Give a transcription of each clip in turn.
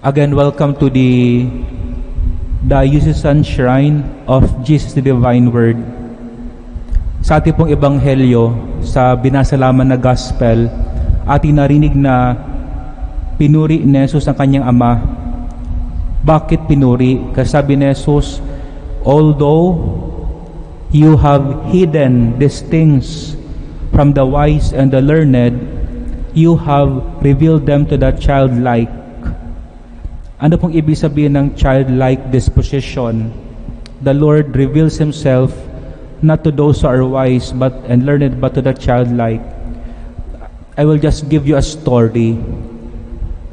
Again, welcome to the Diocesan Shrine of Jesus the Divine Word. Sa ating pong ebanghelyo, sa binasalaman na gospel, ating narinig na pinuri ni Jesus ang kanyang ama. Bakit pinuri? Kasi sabi ni Jesus, although you have hidden these things from the wise and the learned, you have revealed them to the childlike. Ano pong ibig sabihin ng childlike disposition? The Lord reveals Himself not to those who are wise and learned, but to the childlike. I will just give you a story.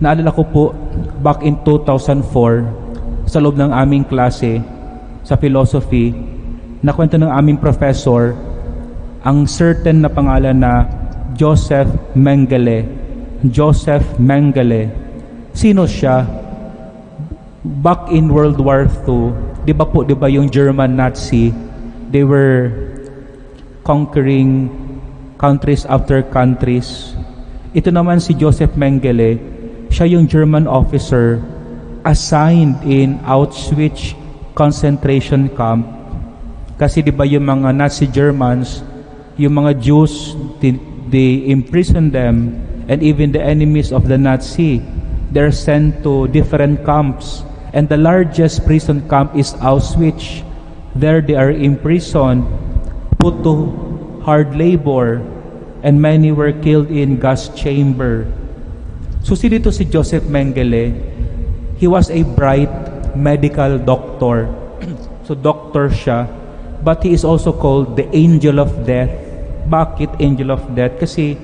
Naalala ko po, back in 2004, sa loob ng aming klase, sa philosophy, nakwento ng aming professor, ang certain na pangalan na Joseph Mengele. Joseph Mengele. Sino siya? Back in World War II, di ba yung German Nazi, they were conquering countries after countries. Ito naman si Joseph Mengele, siya yung German officer assigned in Auschwitz concentration camp. Kasi di ba yung mga Nazi Germans, yung mga Jews, they imprisoned them, and even the enemies of the Nazi, they're sent to different camps. And the largest prison camp is Auschwitz. There they are imprisoned, put to hard labor, and many were killed in gas chamber. So dito si Joseph Mengele, he was a bright medical doctor. So doctor siya, but he is also called the angel of death. Bakit angel of death? Kasi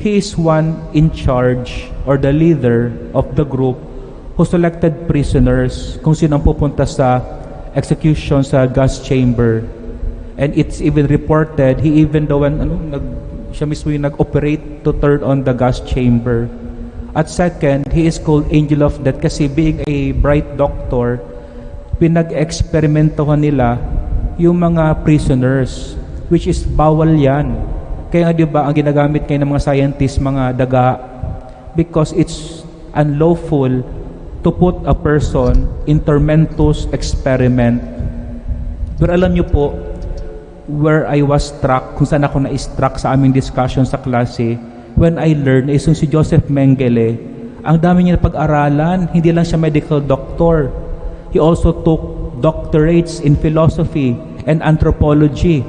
he is one in charge or the leader of the group who selected prisoners kung sino ang pupunta sa execution sa gas chamber. And it's even reported, he even daw siya mismo yung nag-operate to turn on the gas chamber. At second, he is called angel of death kasi being a bright doctor, pinag-eksperimentohan nila yung mga prisoners, which is bawal yan. Kaya di ba ang ginagamit kayo ng mga scientists, mga daga, because it's unlawful to put a person in tormentous experiment. Pero alam nyo po, where I was struck, kung saan ako na-struck sa aming discussion sa klase, when I learned, si Joseph Mengele, ang dami niya pag-aralan, hindi lang siya medical doctor. He also took doctorates in philosophy and anthropology,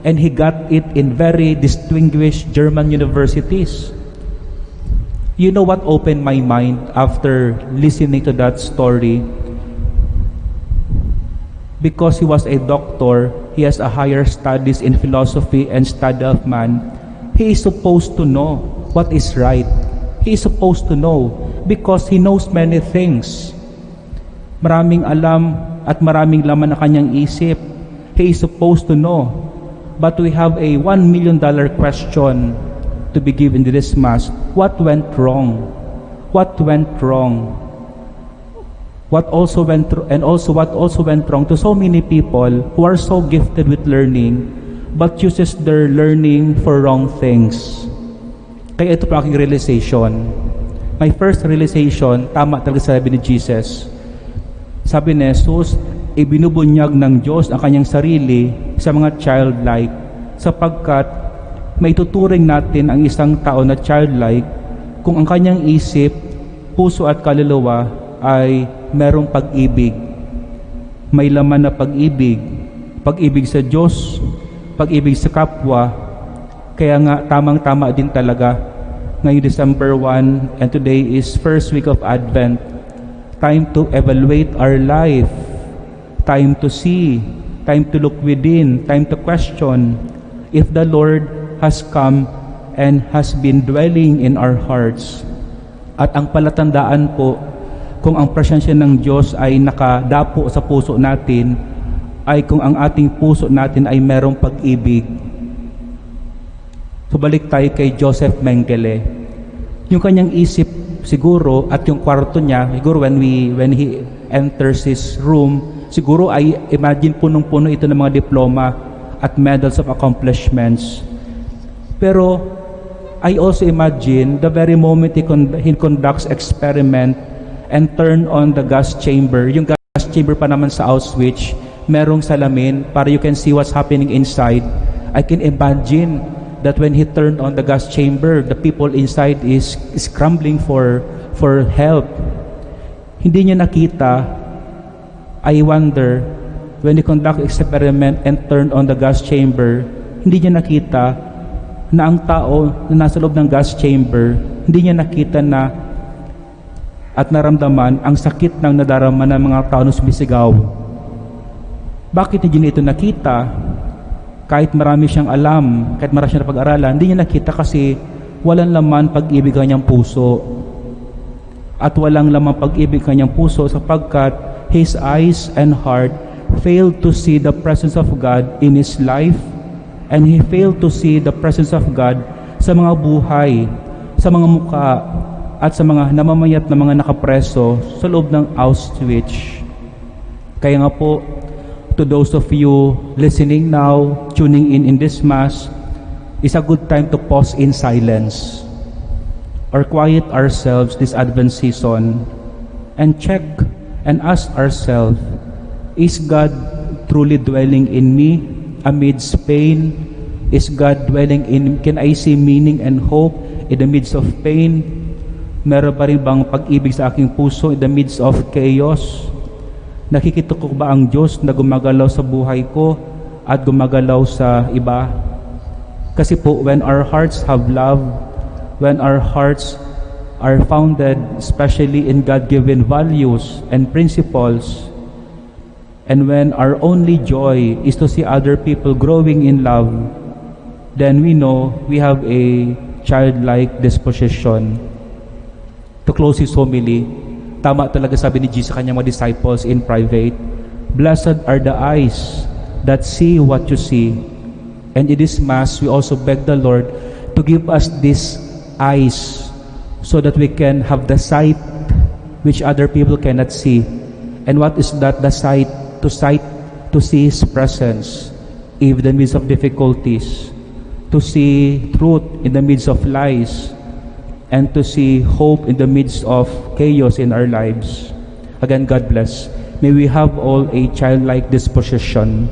and he got it in very distinguished German universities. You know what opened my mind after listening to that story? Because he was a doctor, he has a higher studies in philosophy and study of man. He is supposed to know what is right. He is supposed to know because he knows many things. Maraming alam at maraming laman na kanyang isip. He is supposed to know. But we have a $1 million question to be given to this Mass. What went wrong? What went wrong? What also went wrong to so many people who are so gifted with learning but uses their learning for wrong things? Kaya ito pa aking realization. My first realization, tama talaga sabi ni Jesus. Sabi ni Jesus, ibinubunyag ng Diyos ang kanyang sarili sa mga childlike sapagkat maituturing natin ang isang tao na childlike kung ang kanyang isip, puso at kaluluwa ay merong pag-ibig. May laman na pag-ibig. Pag-ibig sa Diyos, pag-ibig sa kapwa. Kaya nga, tamang-tama din talaga. Ngayong December 1 and today is first week of Advent. Time to evaluate our life. Time to see. Time to look within. Time to question if the Lord has come and has been dwelling in our hearts. At ang palatandaan po, kung ang presensya ng Diyos ay nakadapo sa puso natin, ay kung ang ating puso natin ay merong pag-ibig. So balik tayo kay Joseph Mengele. Yung kanyang isip siguro at yung kwarto niya, siguro when he enters his room, siguro ay imagine punong-puno ito ng mga diploma at medals of accomplishments. Pero I also imagine the very moment he conducts experiment and turn on the gas chamber. Yung gas chamber pa naman sa Auschwitz, merong salamin para you can see what's happening inside. I can imagine that when he turned on the gas chamber, the people inside is scrambling for help. Hindi niya nakita, I wonder, when he conduct experiment and turned on the gas chamber, hindi niya nakita na ang tao na nasa loob ng gas chamber, hindi niya nakita na at naramdaman ang sakit ng nadarama ng mga tao na sumisigaw. Bakit hindi niya ito nakita? Kahit marami siyang alam, kahit marami siyang napag-aralan, hindi niya nakita kasi walang laman pag-ibig ang kanyang puso. At walang laman pag-ibig ang kanyang puso sapagkat his eyes and heart failed to see the presence of God in his life, and he failed to see the presence of God sa mga buhay, sa mga muka, at sa mga namamayat na mga nakapreso sa loob ng Auschwitz. Kaya nga po, to those of you listening now, tuning in this Mass, is a good time to pause in silence or quiet ourselves this Advent season and check and ask ourselves, is God truly dwelling in me amidst pain? Is God dwelling in me? Can I see meaning and hope in the midst of pain? Meron ba rin bang pag-ibig sa aking puso in the midst of chaos? Nakikita ko ba ang Diyos na gumagalaw sa buhay ko at gumagalaw sa iba? Kasi po, when our hearts have love, when our hearts are founded especially in God-given values and principles, and when our only joy is to see other people growing in love, then we know we have a childlike disposition. To close his homily, tama talaga sabi ni Jesus sa kanyang mga disciples in private, blessed are the eyes that see what you see. And in this Mass, we also beg the Lord to give us these eyes so that we can have the sight which other people cannot see. And what is that? The sight to see His presence in the midst of difficulties, to see truth in the midst of lies, and to see hope in the midst of chaos in our lives. Again, God bless. May we have all a childlike disposition